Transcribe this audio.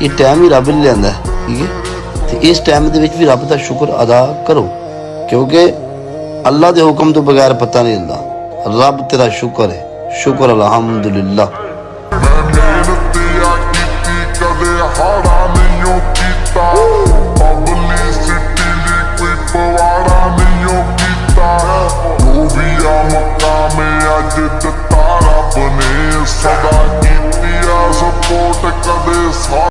ये टाइम ही रब ने लिया, ठीक है। तो इस टाइम के भी रब का शुक्र अदा करो, क्योंकि अल्लाह के हुक्म तो बगैर पता नहीं हिलदा। रब तेरा शुक्र है, शुक्र अल्हम्दुलिल्लाह। सदा कीती सपोर्ट कदे